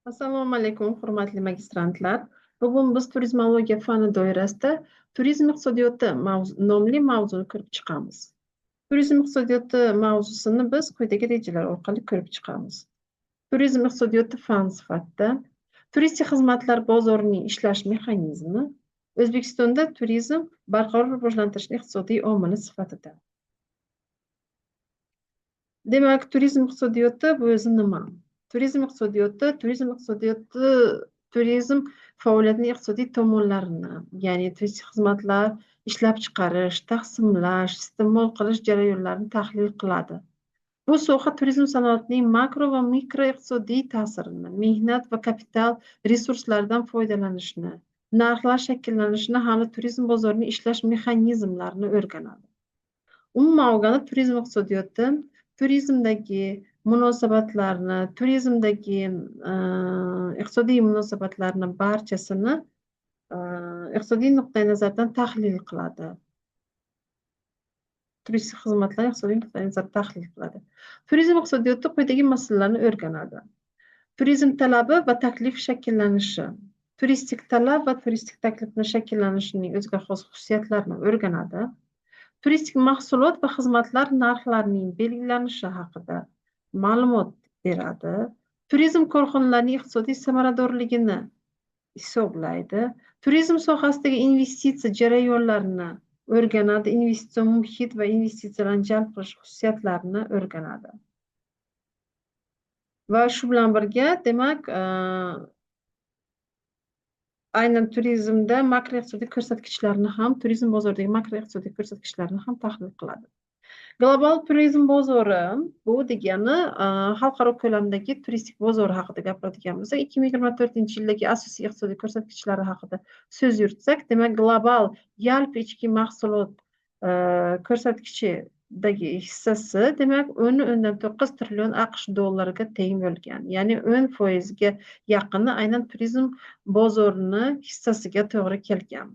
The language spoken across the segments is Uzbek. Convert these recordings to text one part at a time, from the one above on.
Assalomu alaykum, hurmatli magistrantlar. Bugun biz turizmologiya fani doirasida turizm iqtisodiyoti nomli mavzuni ko'rib chiqamiz. Turizm iqtisodiyoti mavzusini biz quyidagi rejalar orqali ko'rib chiqamiz. Turizm iqtisodiyoti fan sifatida turistik xizmatlar bozorining ishlash mexanizmi O'zbekistonda turizm barqaror rivojlantirishning iqtisodiy omili sifatida. Demak, turizm iqtisodiyoti bu o'zi nima? Turizm iqtisodiyoti turizm faoliyatining iqtisodiy tomonlarini, ya'ni turistik xizmatlar ishlab chiqarish, taqsimlash, iste'mol qilish jarayonlarini tahlil qiladi. Bu soha turizm sanoatining makro va mikro iqtisodiy ta'sirini, mehnat va kapital resurslaridan foydalanishni, narxlar shakllanishini hamda turizm bozorining ishlash mexanizmlarini o'rganadi. Umuman olganda turizm iqtisodiyoti turizmdagi munosabatlarni, turizmdagi iqtisodiy munosabatlarni barchasini iqtisodiy nuqtai nazardan tahlil qiladi. Turistik xizmatlarni iqtisodiy nuqtai nazardan tahlil qiladi. Turizm iqtisodiyoti quyidagi masalalarni o'rganadi. Turizm talabi va taklif shakllanishi. Turistik talab va turistik taklifni shakllanishining o'ziga xos xususiyatlarini o'rganadi. Turistik mahsulot va xizmatlar narxlarining belgilanishi haqida ma'lumot beradi. Turizm korxonalarining iqtisodiy samaradorligini hisoblaydi. Turizm sohasidagi investitsiya jarayonlarini o'rganadi. Investitsion muhit va investitsiyalarni jalb qilish xususiyatlarini o'rganadi. Va shu bilan birga, demak, aynan turizmda makroiqtisodiy ko'rsatkichlarni ham, turizm bozoridagi makroiqtisodiy ko'rsatkichlarni ham tahlil qiladi. Global turizm bozori bu degani xalqaro ko'lamdagi turistik bozor haqida gapiradigan bo'lsak, 2024-yildagi asosiy iqtisodiy ko'rsatkichlari haqida so'z yuritsak, demak, global yalpi ichki mahsulot ko'rsatkichidagi hissasi, demak, 10,9 trillion AQSh dollariga teng bo'lgan. Ya'ni 10% ga yaqini aynan turizm bozorini hissasiga to'g'ri kelgan.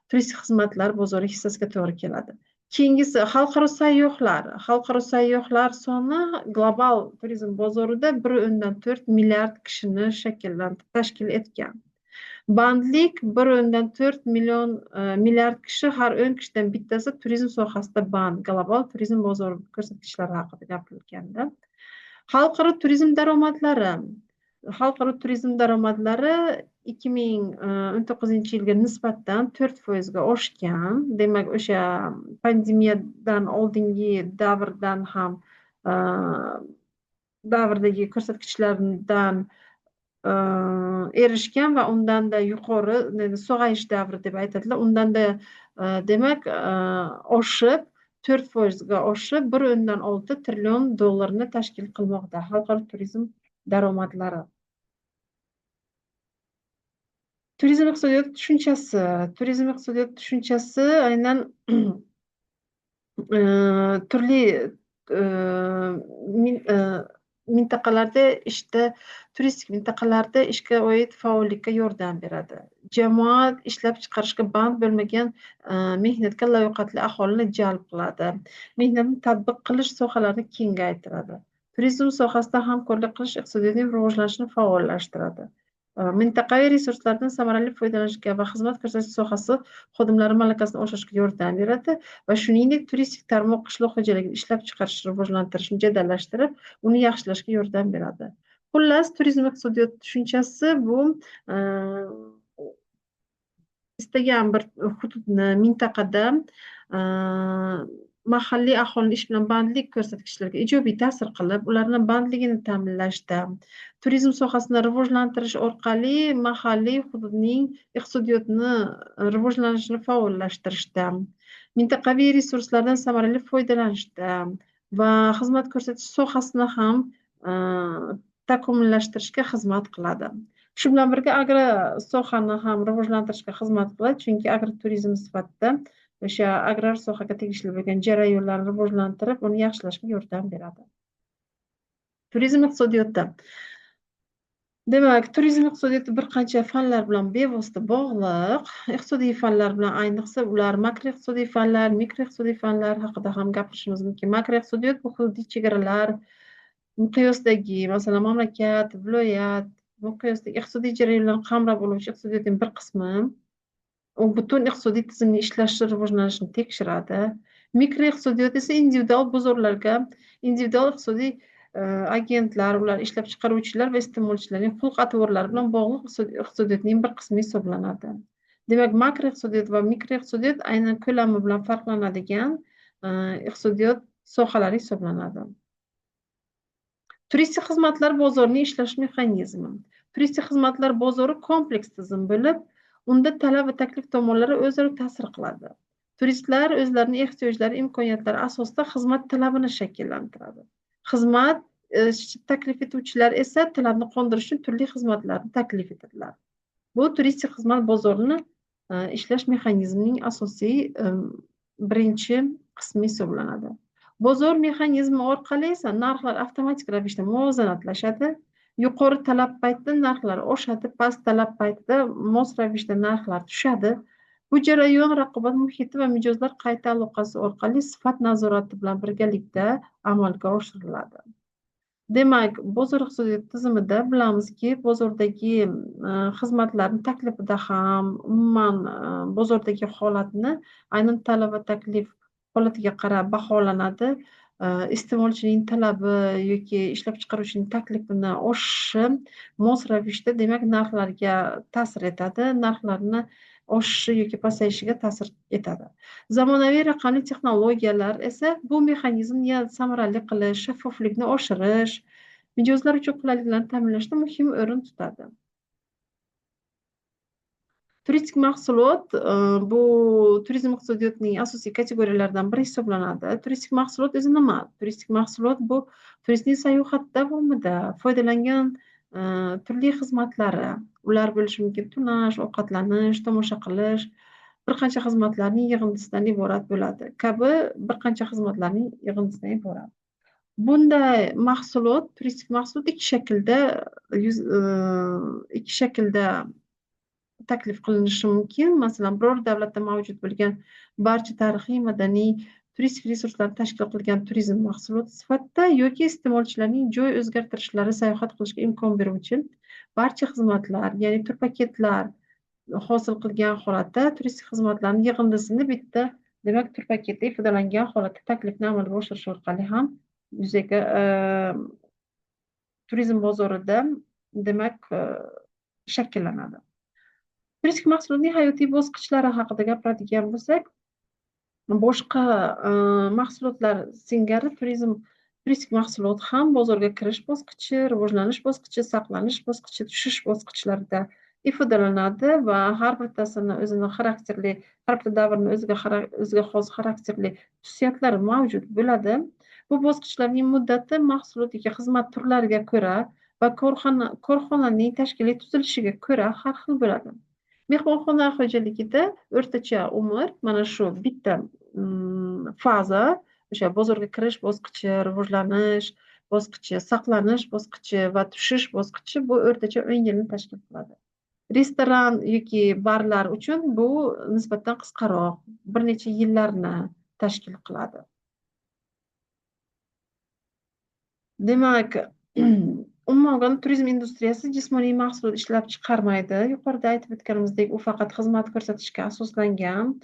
Turistik xizmatlar bozori hissasiga to'g'ri keladi. Keyingisi xalqaro sayyohlar. Xalqaro sayyohlar soni global turizm bozorida 1,4 milliard kishini tashkil etgan. Bandlik 1,4 milliard kishi, har 10 kishidan bittasi turizm sohasida band. Global turizm bozori ko'rsatkichlari haqida gapirilganda. Xalqaro turizm daromadlari. Xalqaro turizm daromadlari 2019-yilga nisbatan 4% ga oshgan. Demak, o'sha pandemiyadan oldingi davrdan ham davrdagi ko'rsatkichlardan erishgan va undan-da yuqori sog'ayish davri deb aytadilar. Undan-da demak oshib 4% ga oshib 1,6 trillion dollarni tashkil qilmoqda xalqaro turizm daromadlari. Turizm iqtisodiyoti tushunchasi. Turizm iqtisodiyoti tushunchasi aynan turli mintaqalarda turistik mintaqalarda ishga oid faollikka yordam beradi. Jamoat ishlab chiqarishga band bo'lmagan mehnatga layoqatli aholini jalb qiladi. Mehnatni tatbiq qilish sohalarini kengaytiradi. Turizm sohasida hamkorlik qilish iqtisodiyotning rivojlanishini faollashtiradi. Mintaqaviy resurslardan samarali foydalanishga va xizmat ko'rsatish sohasi xodimlari malakasini oshirishga yordam beradi va shuningdek turistik tarmoq qishloq xo'jaligini ishlab chiqarishni rivojlantirishni jadallashtirib, uni yaxshilashga yordam beradi. Xullas, turizm iqtisodiyoti tushunchasi bu istagan bir hududni, mintaqada mahalliy aholining ish bilan bandlik ko'rsatkichlariga ijobiy ta'sir qilib, ularni bandligini ta'minlashda, turizm sohasini rivojlantirish orqali mahalliy hududning iqtisodiyotini rivojlanishini faollashtirishda, mintaqaviy resurslardan samarali foydalanishda va xizmat ko'rsatish sohasini ham takomillashtirishga xizmat qiladi. Shu bilan birga agro sohani ham rivojlantirishga xizmat qiladi, chunki agroturizm sifatida o'sha agrar sohaga tegishli bo'lgan jarayonlarni rivojlantirib, uni yaxshilashga yordam beradi. Turizm iqtisodiyoti. Demak, turizm iqtisodiyoti bir qancha fanlar bilan bevosita bog'liq. Iqtisodiy fanlar bilan, ayniqsa ular makroiqtisodiy fanlar, mikroiqtisodiy fanlar haqida ham gapirishimiz mumkin. Makroiqtisodiyot bu hududiy chegaralar miqyosidagi, masalan, mamlakat, viloyat miqyosdagi iqtisodiy jarayonlarni qamrab oluvchi iqtisodiyotning bir qismi. U butun iqtisodiy tizimning ishlashi, rivojlanishini tekshiradi. Mikroiqtisodiyot esa individual bozorlarga, individual iqtisodiy agentlar, ular ishlab chiqaruvchilar va iste'molchilarning xulq-atvorlari bilan bog'liq iqtisodiyotning bir qismi hisoblanadi. Demak, makroiqtisodiyot va mikroiqtisodiyot aynan ko'lami bilan farqlanadigan iqtisodiyot sohalari hisoblanadi. Turistik xizmatlar bozorining ishlash mexanizmi. Turistik xizmatlar bozori kompleks tizim bo'lib, unda talab va taklif tomonlari o'zaro ta'sir qiladi. Turistlar o'zlarining ehtiyojlari, imkoniyatlari asosida xizmat talabini shakllantiradi. Xizmat taklif etuvchilar esa talabni qondirish uchun turli xizmatlarni taklif etadilar. Bu turistik xizmat bozorini ishlash mexanizmining asosiy birinchi qismi hisoblanadi. Bozor mexanizmi orqali esa narxlar avtomatik ravishda muvozanatlashadi. Yuqori talab paytida narxlar oshadi, past talab paytida mos ravishda narxlar tushadi. Bu jarayon raqobat muhiti va mijozlar qayta aloqasi orqali sifat nazorati bilan birgalikda amalga oshiriladi. Demak, bozor iqtisodiyot tizimida bilamizki, bozordagi xizmatlarni taklifida ham, umuman bozordagi holatni aynan talab va taklif holatiga qarab baholanadi. Iste'molchining talabi yoki ishlab chiqaruvchining taklifini oshishi mos ravishda, demak, narxlarga ta'sir etadi. Narxlarni oshishi yoki pasayishiga ta'sir etadi. Zamonaviy raqamli texnologiyalar esa bu mexanizmni yanada samarali qilish, shaffoflikni oshirish, mijozlar uchun qulayliklarni ta'minlashda muhim o'rin tutadi. Turistik mahsulot bu turizm iqtisodiyotining asosiy kategoriyalaridan biri hisoblanadi. Turistik mahsulot o'zi nima? Turistik mahsulot bu turistning sayohat davomida foydalangan turli xizmatlari. Ular bo'lishi mumkin tunash, ovqatlanish, tomosha qilish, bir qancha xizmatlarning yig'indisidan iborat bo'ladi. Kabi bir qancha xizmatlarning yig'indisidan iborat. Bunday mahsulot, turistik mahsulot ikki shaklda taklif qilinishi mumkin. Masalan, biror davlatda mavjud bo'lgan barcha tarixiy, madaniy, turistik resurslarni tashkil qilgan turizm mahsuloti sifatida yoki iste'molchilarning joy o'zgartirishlari, sayohat qilishga imkon beruvchi barcha xizmatlar, ya'ni turpaketlar hosil qilgan holatda turistik xizmatlarning yig'indisini bitta, demak, turpaketda ifodalangan holatda taklifni amalga oshirish orqali ham yuzaga turizm bozorida, demak, shakllanadi. Turistik mahsulotning hayotiy bosqichlari haqida gapiradigan bo'lsak, boshqa mahsulotlar singari turistik mahsulot ham bozorga kirish bosqichi, rivojlanish bosqichi, saqlanish bosqichi, tushish bosqichlarida ifodalanadi va har bittasini o'zini xarakterli, har bitta davrni o'ziga xos xarakterli xususiyatlari mavjud bo'ladi. Bu bosqichlarning muddati mahsulot yoki xizmat turlariga ko'ra va korxonaning tashkiliy tuzilishiga ko'ra har xil bo'ladi. Mehmonxona xo'jaligida o'rtacha umr mana shu bitta faza, o'sha bozorga kirish bosqichi, rivojlanish bosqichi, saqlanish bosqichi va tushish bosqichi bu o'rtacha 10 yilni tashkil qiladi. Restoran yoki barlar uchun bu nisbatan qisqaroq, bir necha yillarni tashkil qiladi. Demak, umuman olganda turizm industriyasi jismoniy mahsulot ishlab chiqarmaydi. Yuqorida aytib o'tganimizdek, u faqat xizmat ko'rsatishga asoslangan.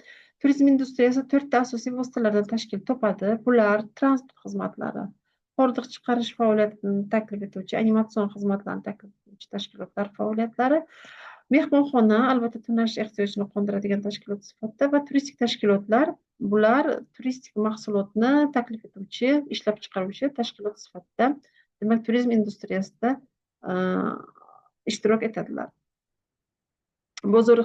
Turizm industriyasi 4 ta asosiy vositalardan tashkil topadi. Bular transport xizmatlari, hordiq chiqarish faoliyatini taklif etuvchi, animatsion xizmatlarni taklif etuvchi tashkilotlar faoliyatlari, mehmonxona, albatta tunash ehtiyojini qondiradigan tashkilot sifatida va turistik tashkilotlar, bular turistik mahsulotni taklif etuvchi, ishlab chiqaruvchi tashkilot sifatida, demak, turizm industriyasida ishtirok etadilar. Bozor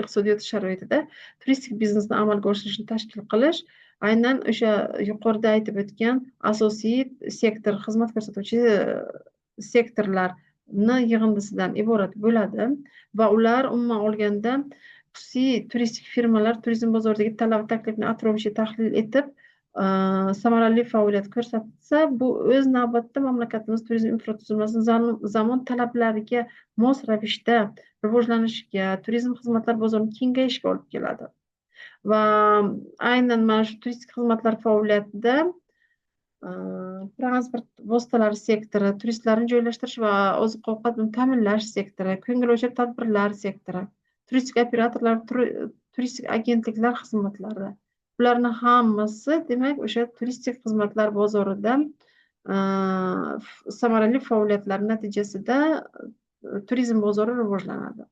iqtisodiyoti sharoitida turistik biznesni amalga oshirishni tashkil qilish aynan o'sha yuqorida aytib o'tgan asosiy sektor, xizmat ko'rsatuvchi sektorlarni yig'indisidan iborat bo'ladi va ular umuman olganda xususiy turistik firmalar turizm bozoridagi talab va taklifni atroflicha tahlil etib samarali faoliyat ko'rsatsa, bu o'z navbatida mamlakatimiz turizm infratuzilmasini zamon talablariga mos ravishda rivojlanishiga, turizm xizmatlar bozorini kengayishiga olib keladi. Va aynan mana shu turistik xizmatlar faoliyatida transport vositalari sektori, turistlarni joylashtirish va oziq-ovqat ta'minlash sektori, ko'ngilochar tadbirlar sektori, turistik operatorlar, turistik agentliklar xizmatlari. Bularni hammasi, demak, o'sha turistik xizmatlar bozorida samarali faoliyatlar natijasida turizm bozori rivojlanadi.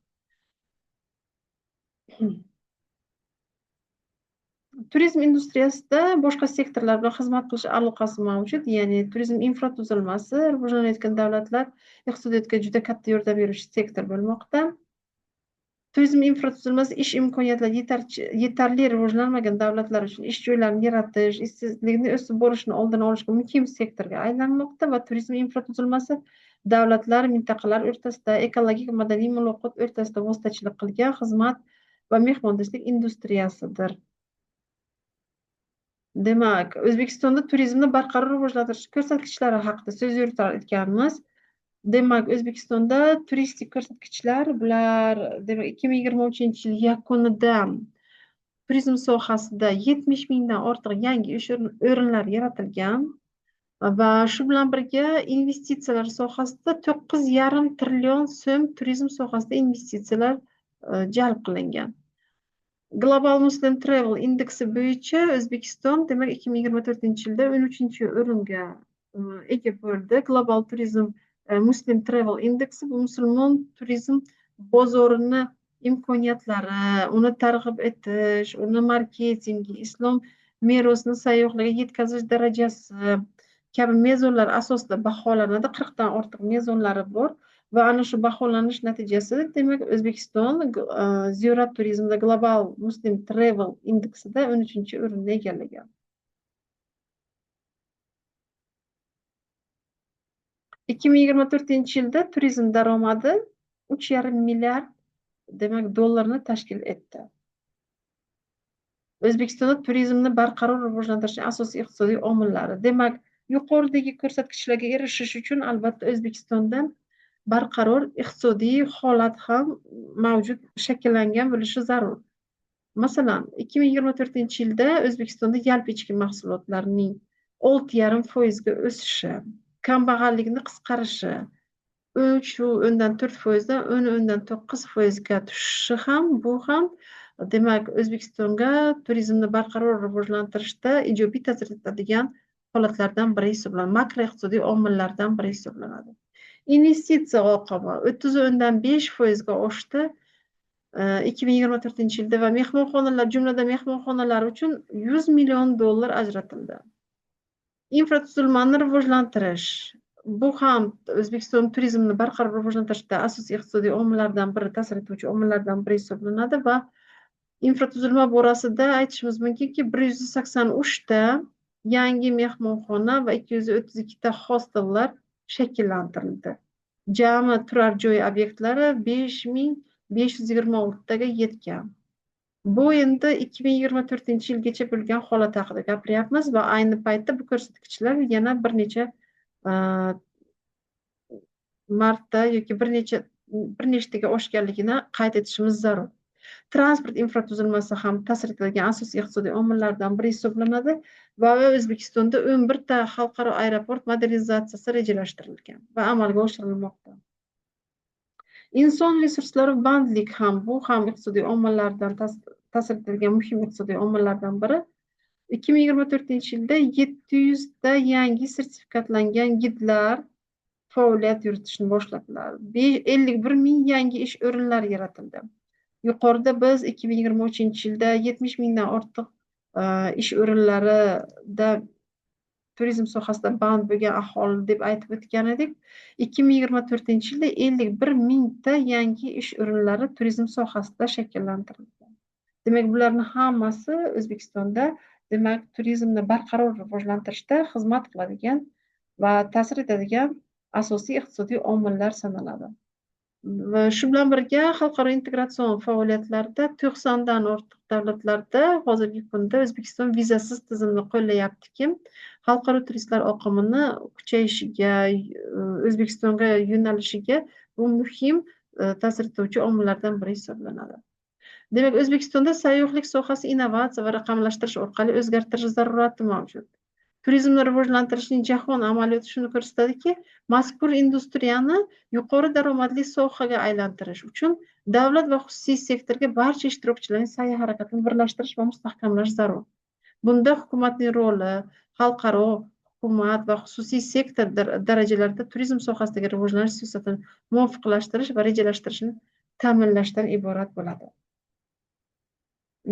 Turizm industriyasida boshqa sektorlar bilan xizmat qilish aloqasi mavjud. Ya'ni turizm infratuzilmasi rivojlanayotgan davlatlar iqtisodiyotga juda katta yordam beruvchi sektor bo'lmoqda. Turizm infratuzilmasi ish imkoniyatlari yetarli rivojlanmagan davlatlar uchun ish joylarini yaratish, ishsizlikni o'sib borishini oldini olishga muhim sektorga aylanmoqda va turizm infratuzilmasi davlatlar, mintaqalar o'rtasida ekologik madaniy muloqot o'rtasida vositachilik qilgan xizmat va mehmondo'stlik industriyasidir. Demak, O'zbekistonda turizmni barqaror rivojlantirish ko'rsatkichlari haqida so'z yuritar ekanmiz. Demak, O'zbekistonda turistik ko'rsatkichlar bular, demak, 2023 yil yakunida turizm sohasida 70 mingdan ortiq yangi ish o'rinlari yaratilgan va shu bilan birga investitsiyalar sohasida 9,5 trillion so'm turizm sohasida investitsiyalar jalb qilingan. Global Muslim Travel indeksi bo'yicha O'zbekiston, demak, 2024-yilda 13-o'ringa ega bo'ldi. Global Turizm Muslim Travel indeksi bu musulmon turizm bozorini imkoniyatlari, uni targ'ib etish, uni marketingi, islom merosini sayyohlarga yetkazish darajasi kabi mezonlar asosida baholanadi. 40 dan ortiq mezonlari bor. Va ana shu baholanish natijasida, demak, O'zbekiston ziyorat turizmida Global Muslim Travel indeksida 13-o'rinni egallagan. 2024-yilda turizm daromadi 3,5 milliard, demak, dollarni tashkil etdi. O'zbekistonda turizmni barqaror rivojlantirishning asosiy iqtisodiy omillari. Demak, yuqoridagi ko'rsatkichlarga erishish uchun albatta O'zbekistonda barqaror iqtisodiy holat ham mavjud, shakllangan bo'lishi zarur. Masalan, 2024-yilda O'zbekistonda yalpi ichki mahsulotlarining 6,5% ga o'sishi, kambag'allikni qisqarishi, 3,4% dan 10,9% ga tushishi ham, bu ham, demak, O'zbekistonga turizmni barqaror rivojlantirishda ijobiy ta'sir etadigan holatlardan biri hisoblanadi, makroiqtisodiy omillardan biri hisoblanadi. Investitsiya oqimi 30,5% ga oshdi 2024-yilda va mehmonxonalar, jumladan mehmonxonalar uchun 100 million dollar ajratildi. Infratuzilmani rivojlantirish, bu ham O'zbekiston turizmni barqaror rivojlantirishda asosiy iqtisodiy omillardan biri, ta'sir etuvchi omillardan biri hisoblanadi va infratuzilma borasida aytishimiz mumkinki, 183 ta yangi mehmonxona va 232 ta hostellar shakllantirildi. Jami turar joy obyektlari 5526 taga yetgan. Bu endi 2024-yilgacha bo'lgan holat haqida gapiryapmiz va ayni paytda bu ko'rsatkichlar yana bir necha marta yoki bir nechtaga oshganligini qayd etishimiz zarur. Transport infratuzilmasi ham ta'sir etadigan asosiy iqtisodiy omillardan biri hisoblanadi va O'zbekistonda 11 ta xalqaro aeroport modernizatsiyasi rejalashtirilgan va amalga oshirilmoqda. Inson resurslari bandlik ham, bu ham iqtisodiy omillardan ta'sir etadigan muhim iqtisodiy omillardan biri. 2024-yilda 700 ta yangi sertifikatlangan gidlar faoliyat yuritishni boshladilar. 51 ming yangi ish o'rinlari yaratildi. Yuqorida biz 2023-yilda 70 mingdan ortiq ish o'rinlarida turizm sohasida band bo'lgan aholi deb aytib o'tgan edik. 2024-yilda 51 mingta yangi ish o'rinlari turizm sohasida shakllantirilgan. Demak, bularning hammasi O'zbekistonda, demak, turizmni barqaror rivojlantirishda xizmat qiladigan va ta'sir etadigan asosiy iqtisodiy omillar sanaladi. Va shu bilan birga xalqaro integratsion faoliyatlarda 90 dan ortiq davlatlarda hozirgi kunda O'zbekiston vizasiz tizimni qo'llayaptiki, xalqaro turistlar oqimini kuchayishiga, O'zbekistonga yo'nalishiga bu muhim ta'sir etuvchi omillardan biri hisoblanadi. Demak, O'zbekistonda sayyohlik sohasi innovatsiya va raqamlashtirish orqali o'zgartirish zarurati mavjud. Turizmni rivojlantirishning jahon amaliyoti shuni ko'rsatadiki, mazkur industriyani yuqori daromadli sohaga aylantirish uchun davlat va xususiy sektorga barcha ishtirokchilarning sa'y-harakatini birlashtirish va mustahkamlash zarur. Bunda hukumatning roli, xalqaro hukumat va xususiy sektor darajalarida turizm sohasidagi rivojlanish siyosatini muvofiqlashtirish va rejalashtirishni ta'minlashdan iborat bo'ladi.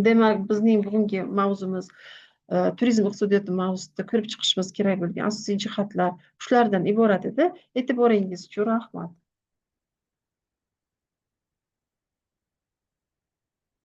Demak, bizning bugungi mavzumiz turizm iqtisodiyoti mavzusida ko'rib chiqishimiz kerak bo'lgan asosiy jihatlar shulardan iborat edi. E'tiboringiz uchun rahmat.